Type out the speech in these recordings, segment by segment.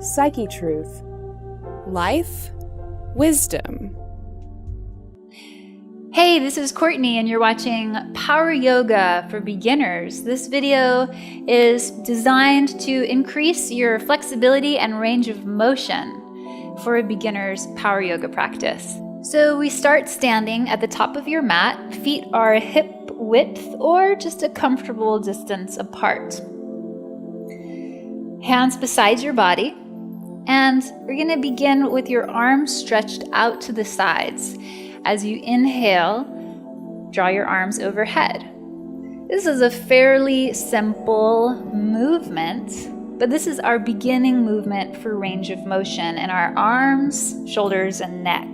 Psyche Truth. Life, wisdom. Hey, this is Courtney and you're watching Power Yoga for Beginners. This video is designed to increase your flexibility and range of motion for a beginner's power yoga practice. So we start standing at the top of your mat. Feet are hip width or just a comfortable distance apart. Hands beside your body. And we're going to begin with your arms stretched out to the sides. As you inhale, draw your arms overhead. This is a fairly simple movement, but this is our beginning movement for range of motion in our arms, shoulders, and neck.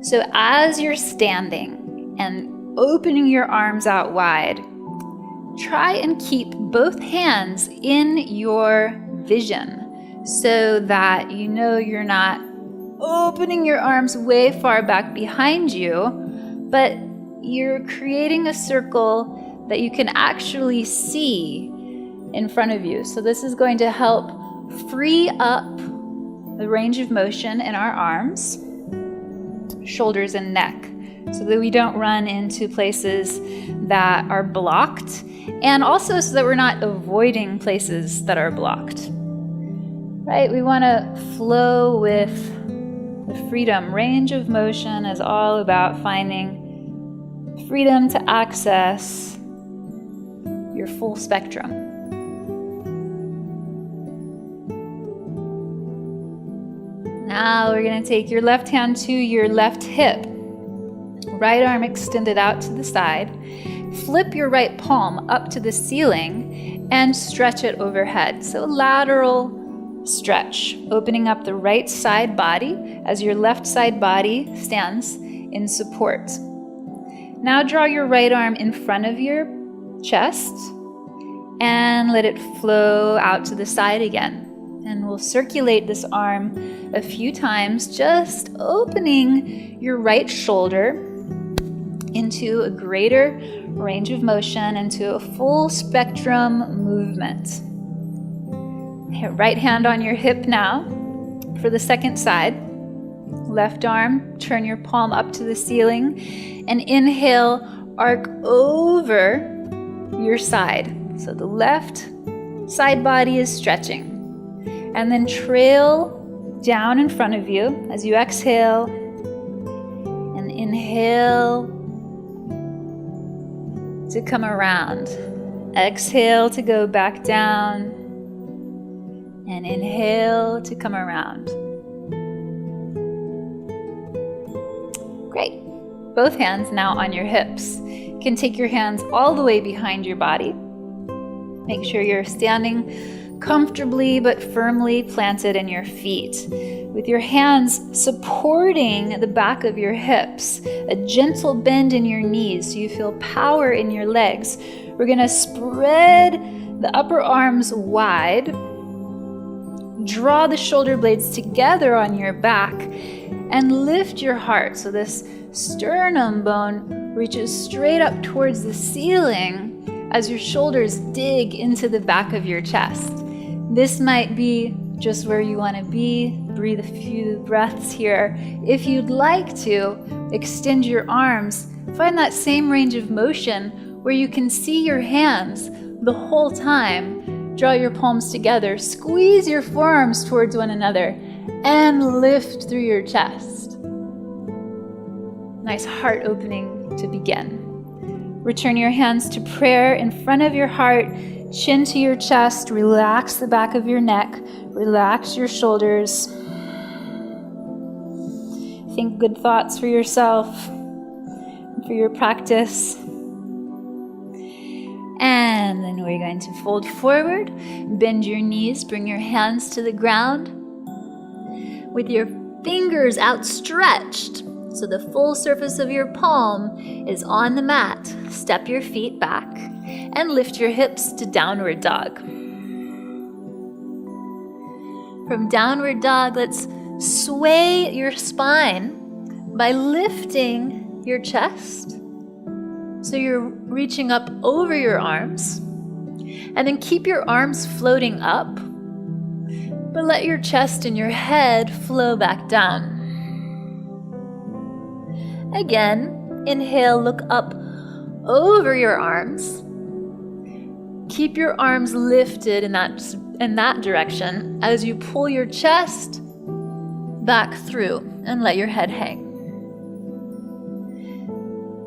So as you're standing and opening your arms out wide, try and keep both hands in your vision, so that you know you're not opening your arms way far back behind you, but you're creating a circle that you can actually see in front of you. So this is going to help free up the range of motion in our arms, shoulders, and neck, so that we don't run into places that are blocked, and also so that we're not avoiding places that are blocked. Right? We want to flow with the freedom. Range of motion is all about finding freedom to access your full spectrum. Now we're going to take your left hand to your left hip. Right arm extended out to the side. Flip your right palm up to the ceiling and stretch it overhead. So lateral stretch, opening up the right side body as your left side body stands in support. Now draw your right arm in front of your chest and let it flow out to the side again. And we'll circulate this arm a few times, just opening your right shoulder into a greater range of motion, into a full spectrum movement. Right hand on your hip now for the second side. Left arm, turn your palm up to the ceiling and inhale, arc over your side. So the left side body is stretching. And then trail down in front of you as you exhale and inhale to come around. Exhale to go back down. And inhale to come around. Great. Both hands now on your hips. You can take your hands all the way behind your body. Make sure you're standing comfortably but firmly planted in your feet, with your hands supporting the back of your hips, a gentle bend in your knees so you feel power in your legs. We're going to spread the upper arms wide. Draw the shoulder blades together on your back and lift your heart so this sternum bone reaches straight up towards the ceiling as your shoulders dig into the back of your chest. This might be just where you want to be. Breathe a few breaths here. If you'd like to, extend your arms. Find that same range of motion where you can see your hands the whole time. Draw your palms together, squeeze your forearms towards one another, and lift through your chest. Nice heart opening to begin. Return your hands to prayer in front of your heart, chin to your chest, relax the back of your neck, relax your shoulders. Think good thoughts for yourself, for your practice. And then we're going to fold forward, bend your knees, bring your hands to the ground with your fingers outstretched so the full surface of your palm is on the mat. Step your feet back and lift your hips to downward dog. From downward dog, let's sway your spine by lifting your chest. So you're reaching up over your arms, and then keep your arms floating up. but let your chest and your head flow back down. Again, inhale, look up over your arms. Keep your arms lifted in that direction as you pull your chest back through and let your head hang.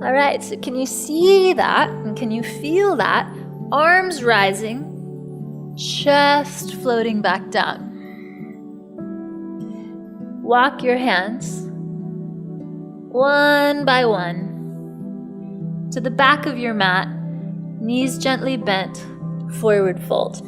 All right, so can you see that and can you feel that? Arms rising, chest floating back down. Walk your hands one by one to the back of your mat, knees gently bent, forward fold.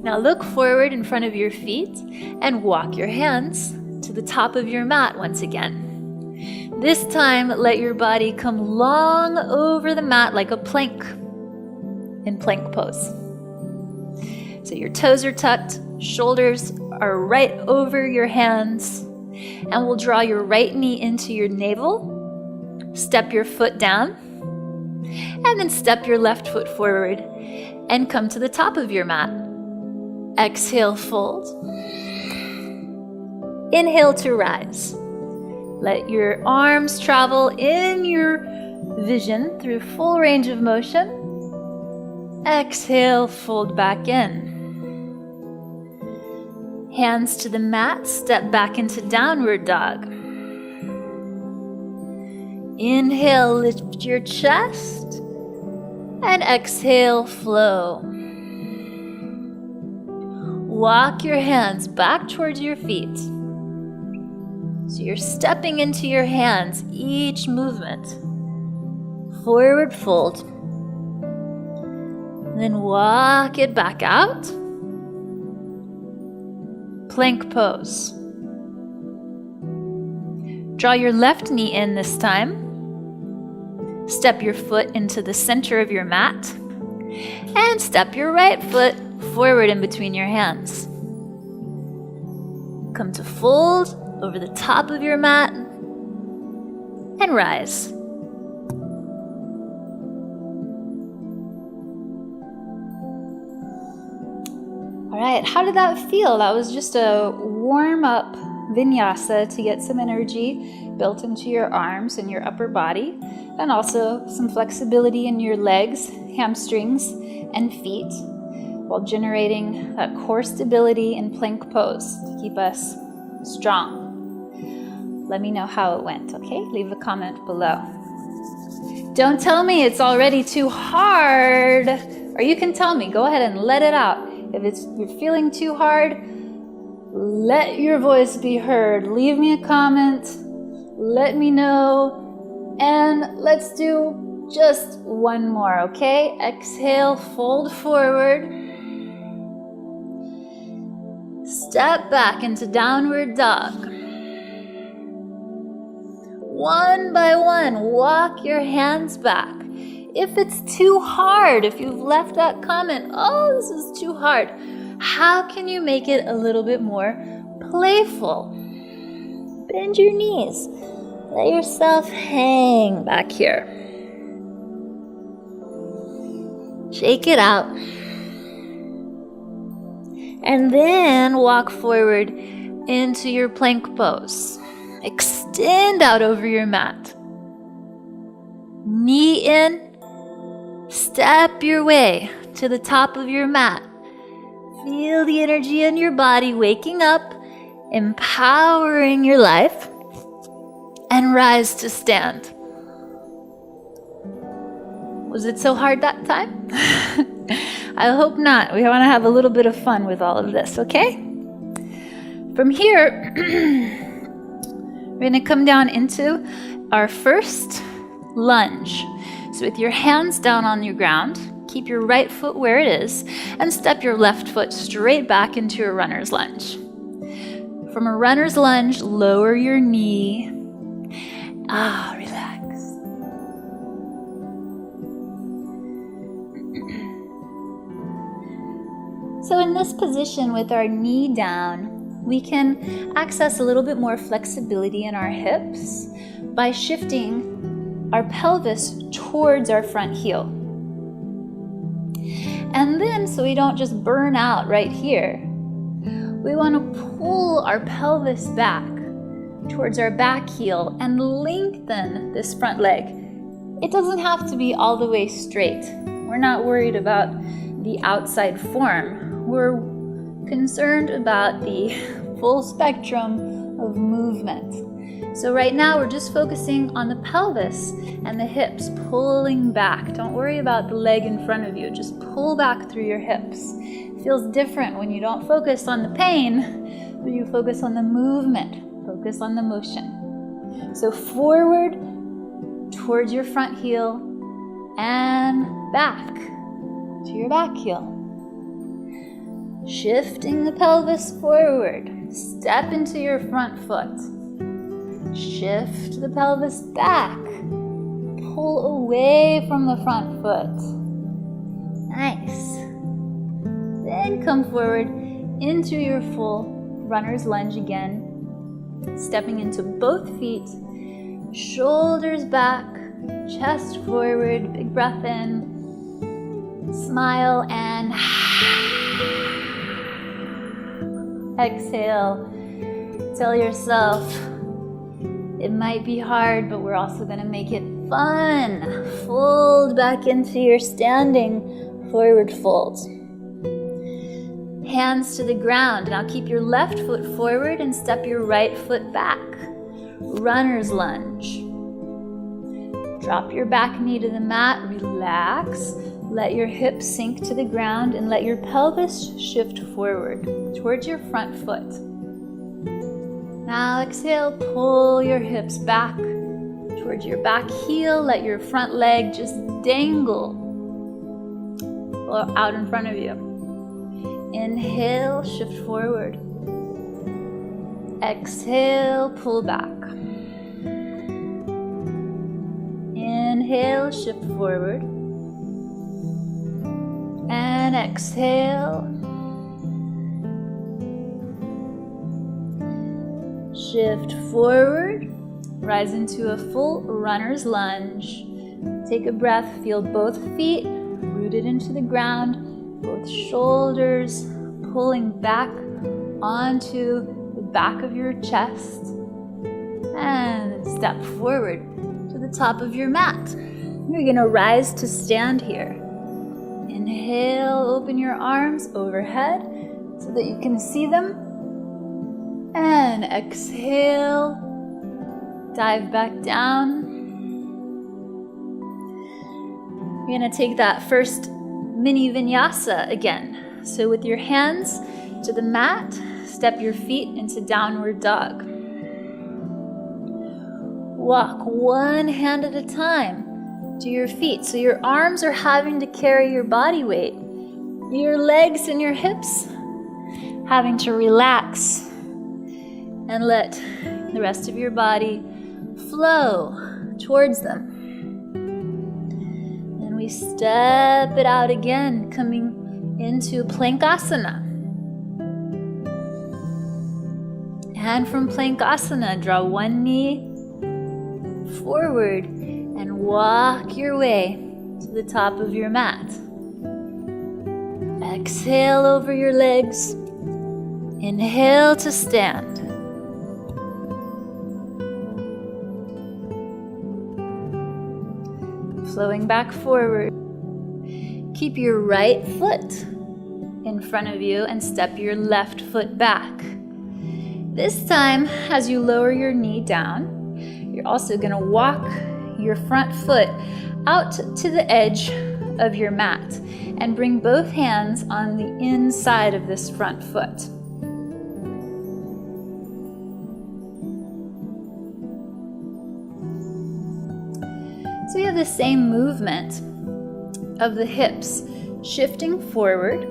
Now look forward in front of your feet and walk your hands to the top of your mat once again. This time, let your body come long over the mat like a plank in plank pose. So your toes are tucked, shoulders are right over your hands, and we'll draw your right knee into your navel, step your foot down, and then step your left foot forward and come to the top of your mat. Exhale, fold. Inhale to rise. Let your arms travel in your vision through full range of motion. Exhale, fold back in. Hands to the mat, step back into downward dog. Inhale, lift your chest, and exhale, flow. Walk your hands back towards your feet. So you're stepping into your hands each movement. Forward fold. Then walk it back out. Plank pose. Draw your left knee in this time. Step your foot into the center of your mat. And step your right foot forward in between your hands. Come to fold over the top of your mat and rise. All right, how did that feel? That was just a warm-up vinyasa to get some energy built into your arms and your upper body, and also some flexibility in your legs, hamstrings, and feet, while generating that core stability in plank pose to keep us strong. Let me know how it went, okay? Leave a comment below. Don't tell me it's already too hard, or you can tell me. Go ahead and let it out. If you're feeling too hard, let your voice be heard. Leave me a comment. Let me know. And let's do just one more, okay? Exhale, fold forward. Step back into downward dog. One by one, walk your hands back. If it's too hard, if you've left that comment, oh, this is too hard, how can you make it a little bit more playful? Bend your knees. Let yourself hang back here. Shake it out. And then walk forward into your plank pose. Extend out over your mat. Knee in. Step your way to the top of your mat. Feel the energy in your body waking up, empowering your life, and rise to stand. Was it so hard that time? I hope not. We want to have a little bit of fun with all of this, okay? From here, we're going to come down into our first lunge. So with your hands down on your ground, keep your right foot where it is, and step your left foot straight back into a runner's lunge. From a runner's lunge, lower your knee. Relax. So in this position with our knee down, we can access a little bit more flexibility in our hips by shifting our pelvis towards our front heel. And then, so we don't just burn out right here, we want to pull our pelvis back towards our back heel and lengthen this front leg. It doesn't have to be all the way straight. We're not worried about the outside form. We're concerned about the full spectrum of movement. So right now we're just focusing on the pelvis and the hips, pulling back. Don't worry about the leg in front of you. Just pull back through your hips. It feels different when you don't focus on the pain, but you focus on the movement. Focus on the motion. So forward towards your front heel and back to your back heel. Shifting the pelvis forward. Step into your front foot. Shift the pelvis back. Pull away from the front foot. Nice. Then come forward into your full runner's lunge again. Stepping into both feet, shoulders back, chest forward, big breath in, smile and exhale. Tell yourself it might be hard, but we're also going to make it fun. Fold back into your standing forward fold. Hands to the ground. Now keep your left foot forward and step your right foot back. Runner's lunge. Drop your back knee to the mat. Relax. Let your hips sink to the ground and let your pelvis shift forward towards your front foot. Now exhale, pull your hips back towards your back heel. Let your front leg just dangle out in front of you. Inhale, shift forward. Exhale, pull back. Inhale, shift forward. And exhale. Shift forward. Rise into a full runner's lunge. Take a breath. Feel both feet rooted into the ground. Both shoulders pulling back onto the back of your chest. And step forward to the top of your mat. You're going to rise to stand here. Inhale, open your arms overhead so that you can see them. And exhale, dive back down. You're going to take that first mini vinyasa again. So with your hands to the mat, step your feet into downward dog. Walk one hand at a time to your feet. So your arms are having to carry your body weight. Your legs and your hips having to relax and let the rest of your body flow towards them. We step it out again, coming into Plankasana. And from Plankasana, draw one knee forward and walk your way to the top of your mat. Exhale over your legs. Inhale to stand. Flowing back forward. Keep your right foot in front of you and step your left foot back. This time, as you lower your knee down, you're also going to walk your front foot out to the edge of your mat and bring both hands on the inside of this front foot. So you have the same movement of the hips, shifting forward,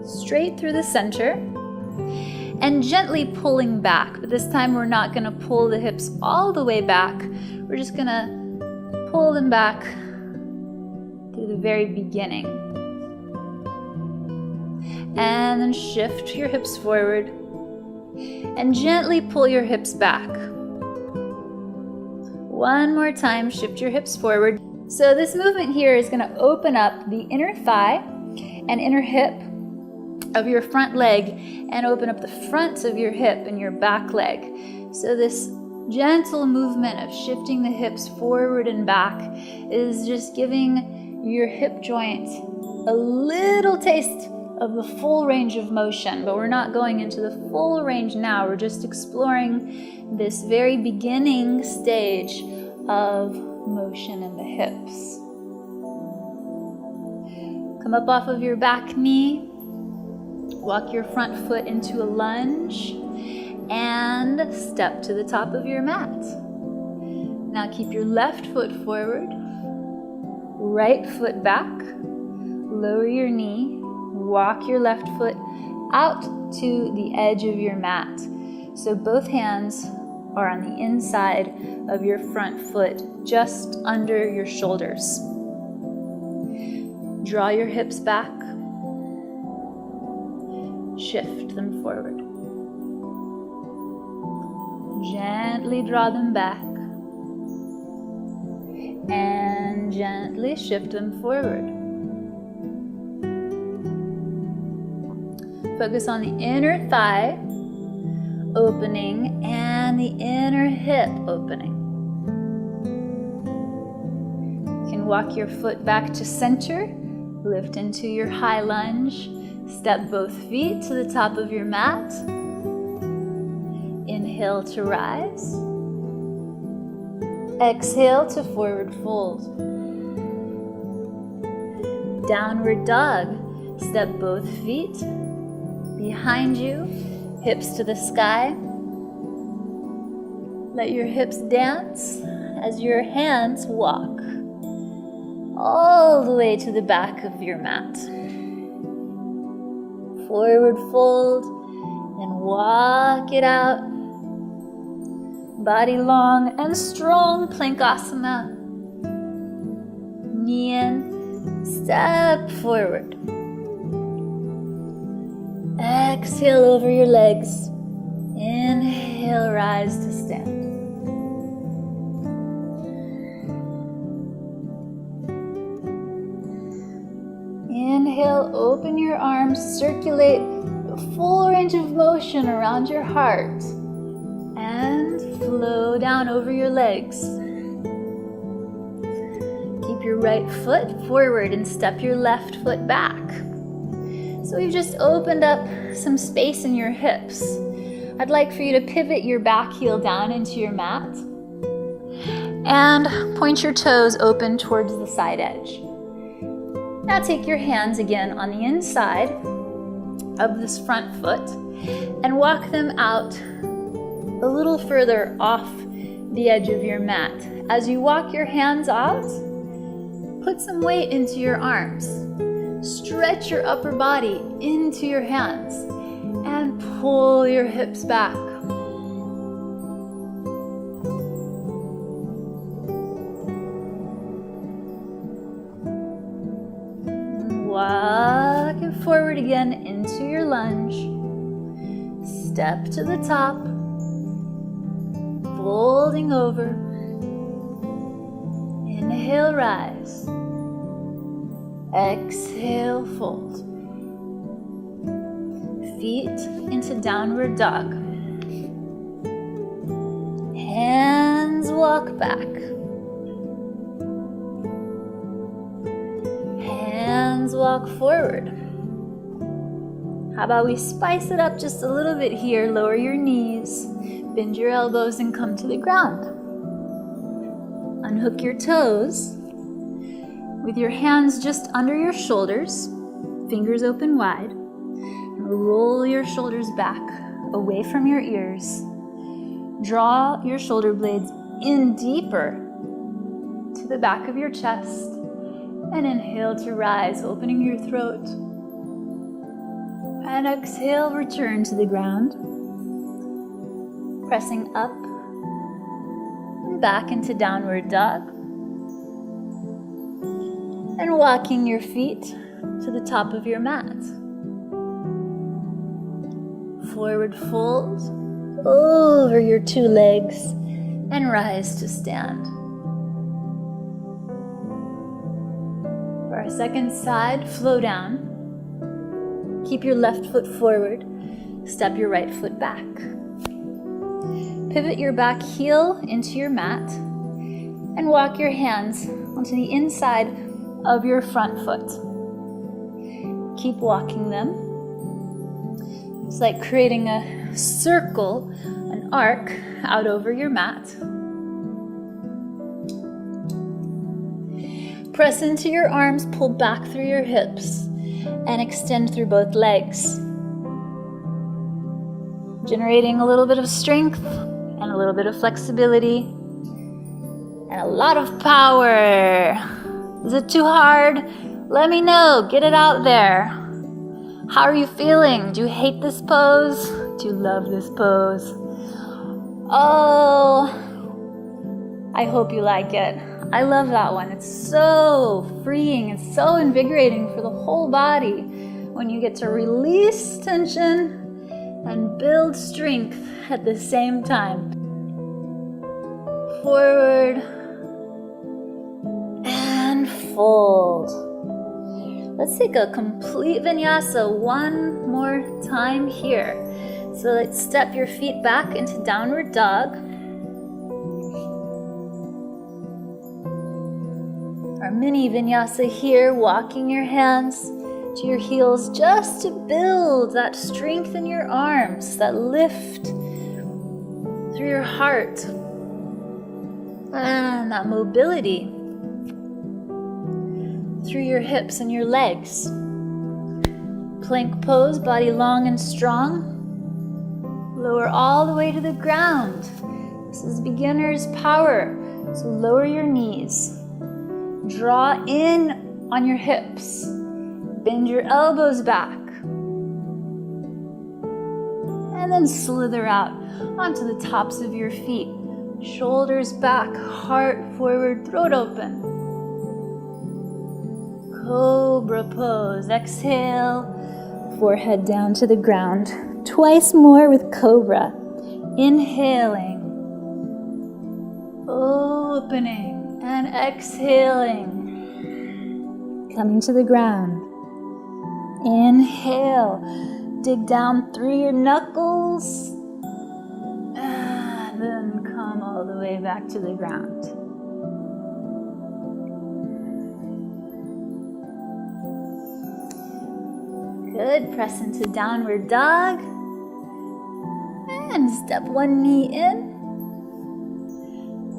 straight through the center, and gently pulling back. But this time we're not going to pull the hips all the way back. We're just going to pull them back to the very beginning. And then shift your hips forward and gently pull your hips back. One more time, shift your hips forward. So this movement here is going to open up the inner thigh and inner hip of your front leg and open up the front of your hip and your back leg. So this gentle movement of shifting the hips forward and back is just giving your hip joint a little taste of the full range of motion, but we're not going into the full range now. We're just exploring this very beginning stage of motion in the hips. Come up off of your back knee, walk your front foot into a lunge, and step to the top of your mat. Now keep your left foot forward, right foot back, lower your knee, walk your left foot out to the edge of your mat. So both hands are on the inside of your front foot, just under your shoulders. Draw your hips back, shift them forward. Gently draw them back, and gently shift them forward. Focus on the inner thigh opening and the inner hip opening. You can walk your foot back to center, lift into your high lunge, step both feet to the top of your mat. Inhale to rise. Exhale to forward fold. Downward dog. Step both feet behind you, hips to the sky. Let your hips dance as your hands walk all the way to the back of your mat. Forward fold and walk it out. Body long and strong, Plankasana. Knee in, step forward. Exhale over your legs. Inhale, rise to stand. Inhale, open your arms, circulate the full range of motion around your heart, and flow down over your legs. Keep your right foot forward and step your left foot back. So we've just opened up some space in your hips. I'd like for you to pivot your back heel down into your mat and point your toes open towards the side edge. Now take your hands again on the inside of this front foot and walk them out a little further off the edge of your mat. As you walk your hands out, put some weight into your arms. Stretch your upper body into your hands and pull your hips back. Walking forward again into your lunge. Step to the top, folding over. Inhale, rise. Exhale, fold. Feet into downward dog. Hands walk back. Hands walk forward. How about we spice it up just a little bit here? Lower your knees, bend your elbows, and come to the ground. Unhook your toes. With your hands just under your shoulders, fingers open wide, roll your shoulders back away from your ears. Draw your shoulder blades in deeper to the back of your chest, and inhale to rise, opening your throat. And exhale, return to the ground, pressing up and back into downward dog. And walking your feet to the top of your mat. Forward fold over your two legs. and rise to stand. For our second side, flow down. Keep your left foot forward. Step your right foot back. Pivot your back heel into your mat and walk your hands onto the inside of your front foot. Keep walking them. It's like creating a circle, an arc out over your mat. Press into your arms, pull back through your hips, and extend through both legs. Generating a little bit of strength and a little bit of flexibility and a lot of power. Is it too hard? Let me know. Get it out there. How are you feeling? Do you hate this pose? Do you love this pose? Oh, I hope you like it. I love that one. It's so freeing. It's so invigorating for the whole body when you get to release tension and build strength at the same time. Forward and fold. Let's take a complete vinyasa one more time here. So let's step your feet back into downward dog. Our mini vinyasa here, walking your hands to your heels just to build that strength in your arms, that lift through your heart, and that mobility through your hips and your legs. Plank pose, body long and strong. Lower all the way to the ground. This is beginner's power, so lower your knees. Draw in on your hips. Bend your elbows back. And then slither out onto the tops of your feet. Shoulders back, heart forward, throat open. Cobra pose. Exhale, forehead down to the ground. Twice more with cobra. Inhaling, opening, and exhaling. Coming to the ground. Inhale, dig down through your knuckles, and then come all the way back to the ground. Good, press into downward dog, and step one knee in,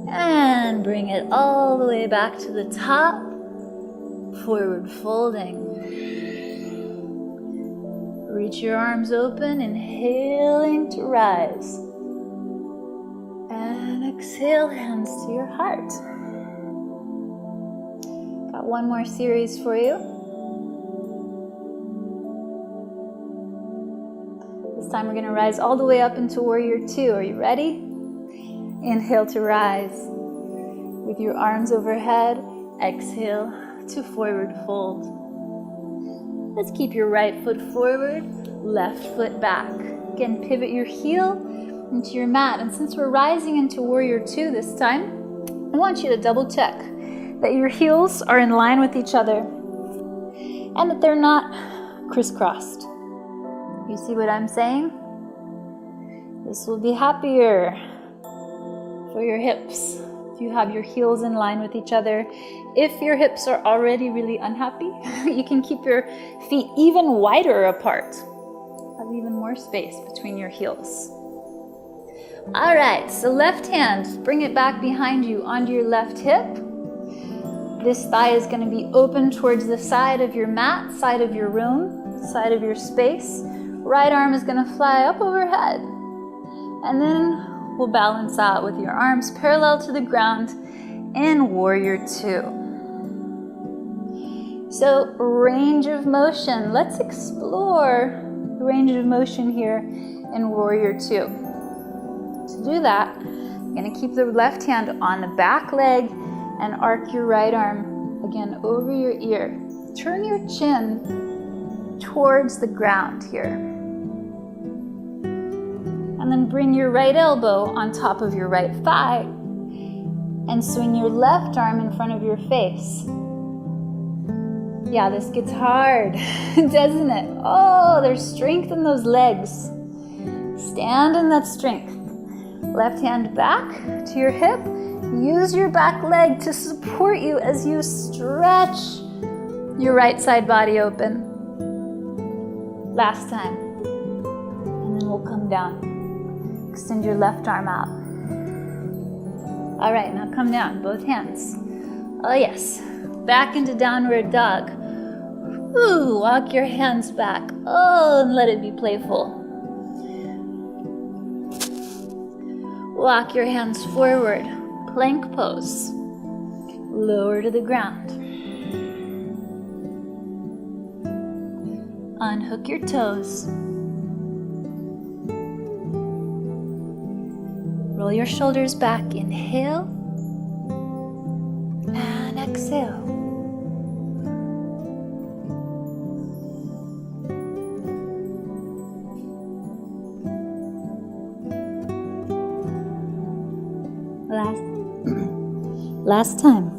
and bring it all the way back to the top, forward folding. Reach your arms open, inhaling to rise. And exhale, hands to your heart. Got one more series for you. This time we're going to rise all the way up into Warrior Two. Are you ready? Inhale to rise. With your arms overhead, exhale to forward fold. Let's keep your right foot forward, left foot back. Again, pivot your heel into your mat. And since we're rising into Warrior Two this time, I want you to double check that your heels are in line with each other and that they're not crisscrossed. You see what I'm saying? This will be happier for your hips if you have your heels in line with each other. If your hips are already really unhappy, you can keep your feet even wider apart. Have even more space between your heels. All right, so left hand, bring it back behind you onto your left hip. This thigh is going to be open towards the side of your mat, side of your room, side of your space. Right arm is going to fly up overhead. And then we'll balance out with your arms parallel to the ground in Warrior Two. So range of motion. Let's explore the range of motion here in Warrior Two. To do that, you're going to keep the left hand on the back leg and arc your right arm again over your ear. Turn your chin towards the ground here. And then bring your right elbow on top of your right thigh And swing your left arm in front of your face. Yeah, this gets hard, doesn't it? Oh, there's strength in those legs. Stand in that strength. Left hand back to your hip. Use your back leg to support you as you stretch your right side body open. Last time. And then we'll come down. Extend your left arm out. All right, now come down, both hands. Oh yes, back into downward dog. Ooh, walk your hands back. Oh, and let it be playful. Walk your hands forward, plank pose. Lower to the ground. Unhook your toes. Roll your shoulders back, inhale, and exhale. Last time.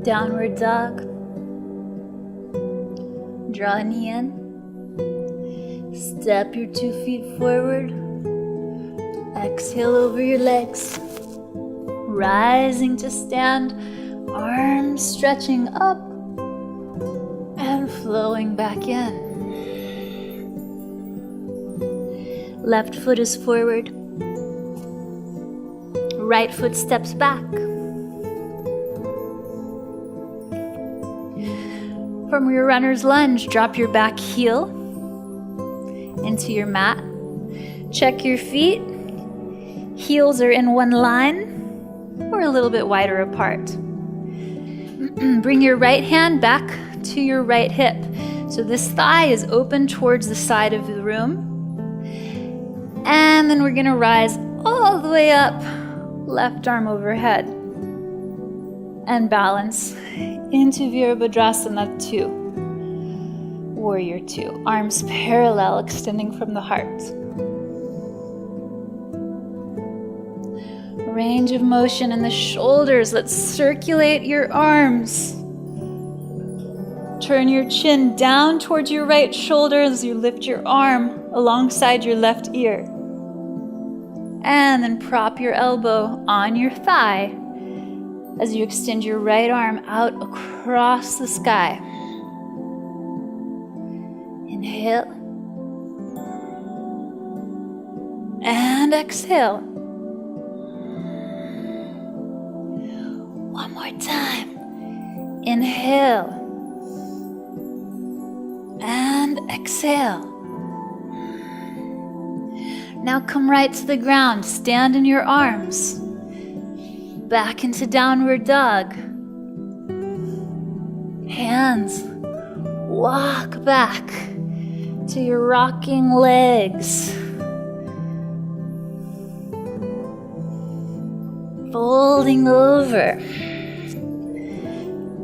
Downward dog. Draw a knee in. Step your 2 feet forward. Exhale over your legs. Rising to stand. Arms stretching up and flowing back in. Left foot is forward. Right foot steps back. From your runner's lunge, drop your back heel into your mat. Check your feet. Heels are in one line or a little bit wider apart. Bring your right hand back to your right hip. So this thigh is open towards the side of the room. And then we're gonna rise all the way up, left arm overhead. And balance into Virabhadrasana 2. Warrior 2. Arms parallel, extending from the heart. Range of motion in the shoulders. Let's circulate your arms. Turn your chin down towards your right shoulder as you lift your arm alongside your left ear. And then prop your elbow on your thigh as you extend your right arm out across the sky. Inhale. And exhale. One more time. Inhale. And exhale. Now come right to the ground. Stand in your arms. Back into downward dog. Hands. Walk back to your rocking legs. Folding over.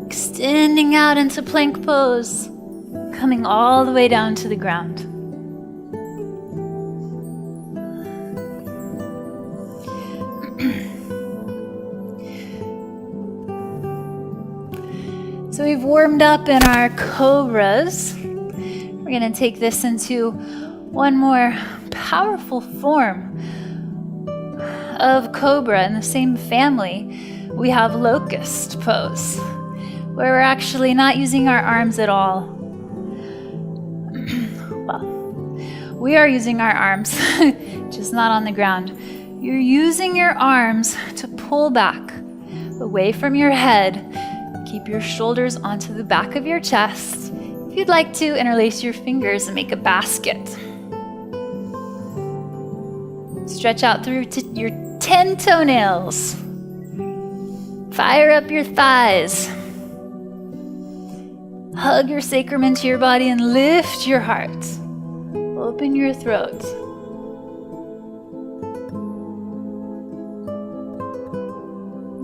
Extending out into plank pose. Coming all the way down to the ground. So we've warmed up in our cobras. We're going to take this into one more powerful form of cobra in the same family. We have locust pose, where we're actually not using our arms at all. Well, we are using our arms, just not on the ground. You're using your arms to pull back away from your head. Keep your shoulders onto the back of your chest. If you'd like to, interlace your fingers and make a basket. Stretch out through to your 10 toenails. Fire up your thighs. Hug your sacrum into your body and lift your heart. Open your throat.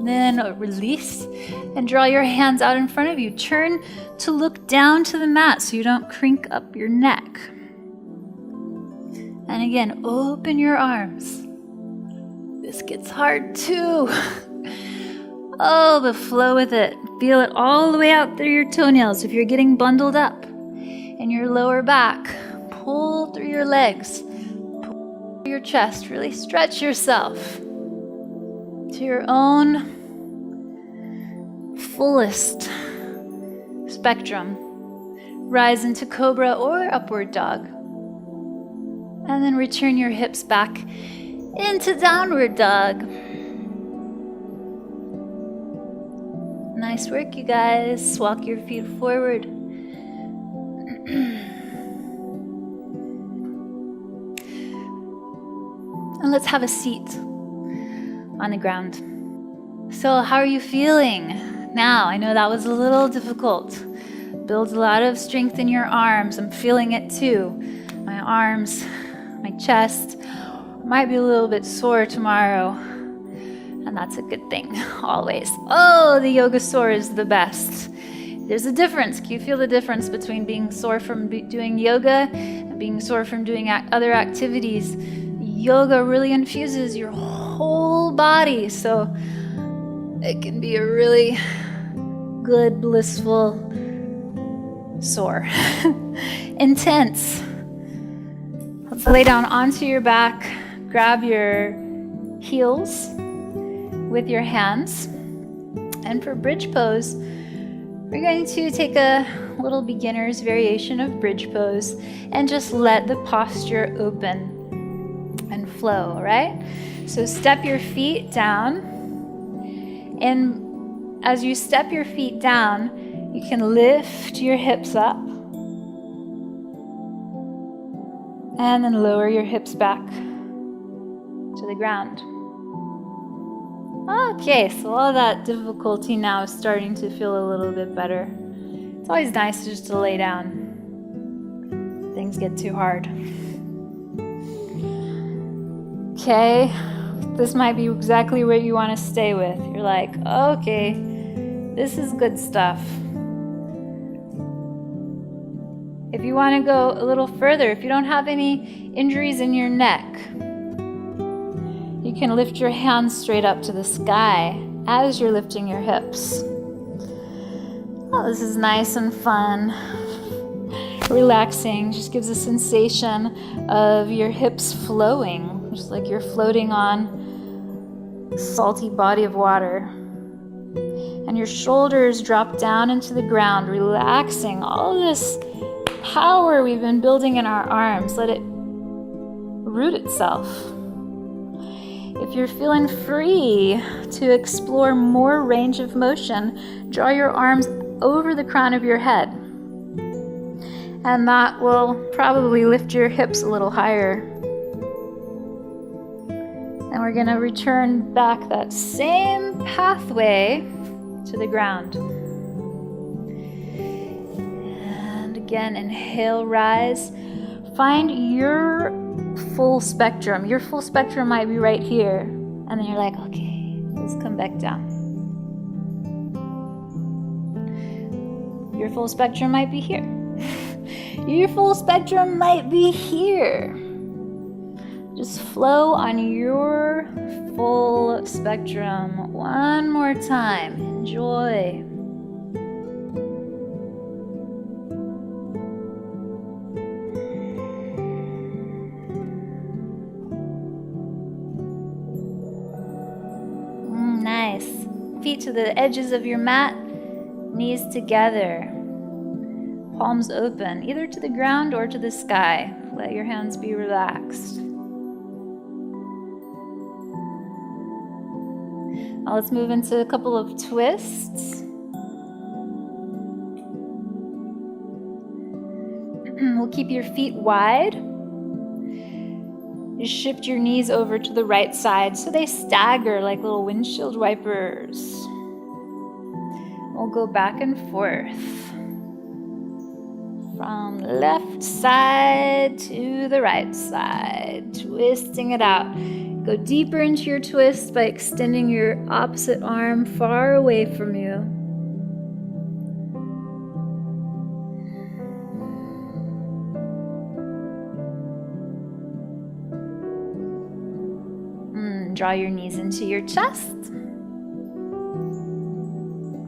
Then release and draw your hands out in front of you. Turn to look down to the mat so you don't crink up your neck. And again, open your arms. This gets hard too. Oh, but flow with it. Feel it all the way out through your toenails. If you're getting bundled up in your lower back, pull through your legs. Pull through your chest. Really stretch yourself to your own fullest spectrum. Rise into cobra or upward dog. And then return your hips back into downward dog. Nice work, you guys. Walk your feet forward. And let's have a seat on the ground. So how are you feeling now? I know that was a little difficult. Builds a lot of strength in your arms. I'm feeling it too. My arms, my chest might be a little bit sore tomorrow, and that's a good thing, always. Oh, the yoga sore is the best. There's a difference. Can you feel the difference between being sore from doing yoga and being sore from doing other activities? Yoga really infuses your whole body, so it can be a really good, blissful sore. Intense. Let's lay down onto your back. Grab your heels with your hands. And for bridge pose, we're going to take a little beginner's variation of bridge pose and just let the posture open and flow, all right? So step your feet down. And as you step your feet down, you can lift your hips up. And then lower your hips back to the ground. Okay, so all that difficulty now is starting to feel a little bit better. It's always nice just to lay down. Things get too hard. Okay, this might be exactly what you want to stay with. You're like, okay, this is good stuff. If you want to go a little further, if you don't have any injuries in your neck, you can lift your hands straight up to the sky as you're lifting your hips. Oh, this is nice and fun, relaxing. Just gives a sensation of your hips flowing, just like you're floating on a salty body of water. And your shoulders drop down into the ground, relaxing all this power we've been building in our arms. Let it root itself. If you're feeling free to explore more range of motion, draw your arms over the crown of your head. And that will probably lift your hips a little higher. And we're going to return back that same pathway to the ground. Again, inhale, rise. Find your full spectrum. Your full spectrum might be right here. And then you're like, okay, let's come back down. Your full spectrum might be here. Your full spectrum might be here. Just flow on your full spectrum one more time. Enjoy. Nice. Feet to the edges of your mat, knees together, palms open, either to the ground or to the sky. Let your hands be relaxed. Now let's move into a couple of twists. We'll keep your feet wide. Just shift your knees over to the right side so they stagger like little windshield wipers. We'll go back and forth. From the left side to the right side, twisting it out. Go deeper into your twist by extending your opposite arm far away from you. Draw your knees into your chest.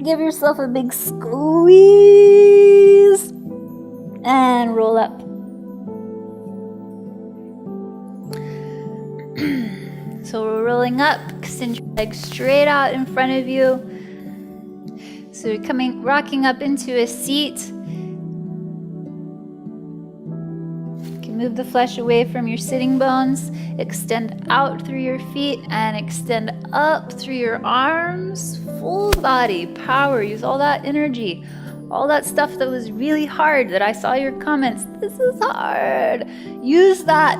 Give yourself a big squeeze and roll up. So we're rolling up, extend your legs straight out in front of you. So you're rocking up into a seat. You can move the flesh away from your sitting bones. Extend out through your feet and extend up through your arms. Full body power. Use all that energy. All that stuff that was really hard that I saw your comments. This is hard. Use that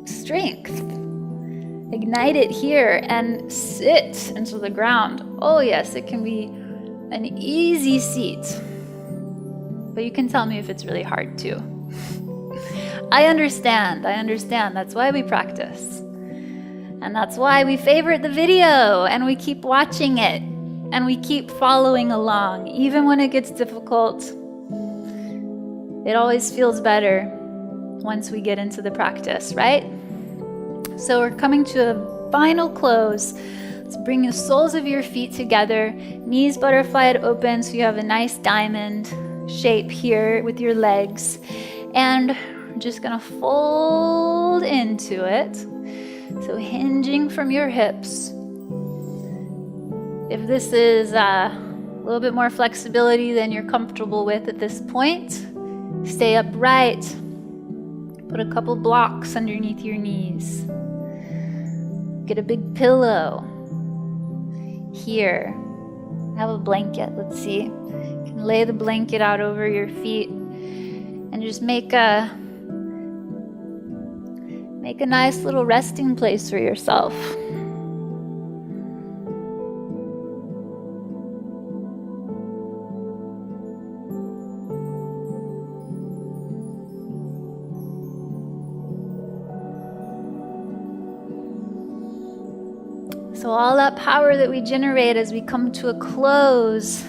strength. Ignite it here and sit into the ground. Oh yes, it can be an easy seat. But you can tell me if it's really hard too. I understand. That's why we practice. And that's why we favorite the video and we keep watching it and we keep following along. Even when it gets difficult, it always feels better once we get into the practice, right? So we're coming to a final close. Let's bring the soles of your feet together, knees butterflied open so you have a nice diamond shape here with your legs. And we're just gonna fold into it. So hinging from your hips. If this is a little bit more flexibility than you're comfortable with at this point, stay upright. Put a couple blocks underneath your knees. Get a big pillow. Here, have a blanket. Let's see. You can lay the blanket out over your feet and just make a nice little resting place for yourself. So all that power that we generate as we come to a close,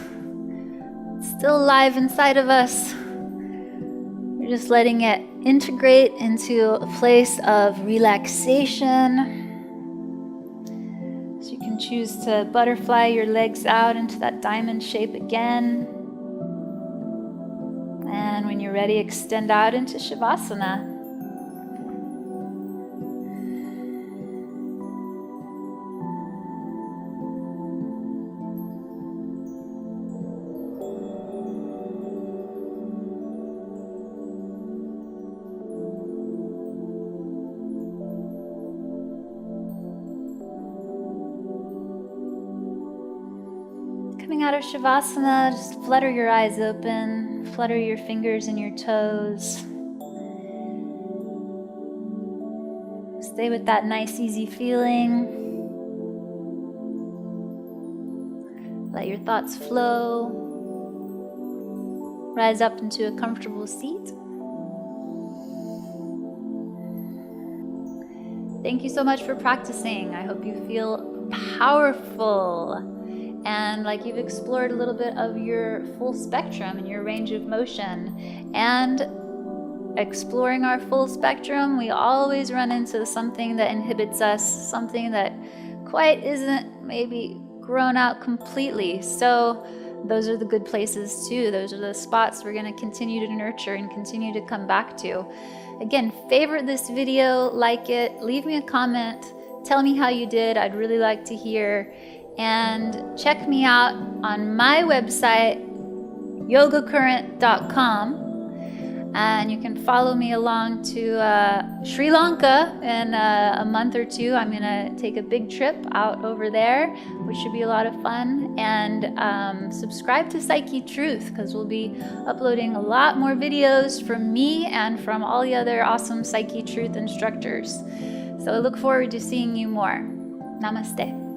it's still alive inside of us. We're just letting it integrate into a place of relaxation. So you can choose to butterfly your legs out into that diamond shape again. And when you're ready, extend out into Shavasana. Coming out of Shavasana, just flutter your eyes open, flutter your fingers and your toes. Stay with that nice, easy feeling. Let your thoughts flow. Rise up into a comfortable seat. Thank you so much for practicing. I hope you feel powerful and like you've explored a little bit of your full spectrum and your range of motion. And exploring our full spectrum, we always run into something that inhibits us, something that quite isn't maybe grown out completely. So those are the good places too. Those are the spots we're going to continue to nurture and continue to come back to. Again, favorite this video, like it, leave me a comment, tell me how you did. I'd really like to hear. And check me out on my website, yogacurrent.com. And you can follow me along to Sri Lanka in a month or two. I'm going to take a big trip out over there, which should be a lot of fun. And subscribe to Psyche Truth, because we'll be uploading a lot more videos from me and from all the other awesome Psyche Truth instructors. So I look forward to seeing you more. Namaste.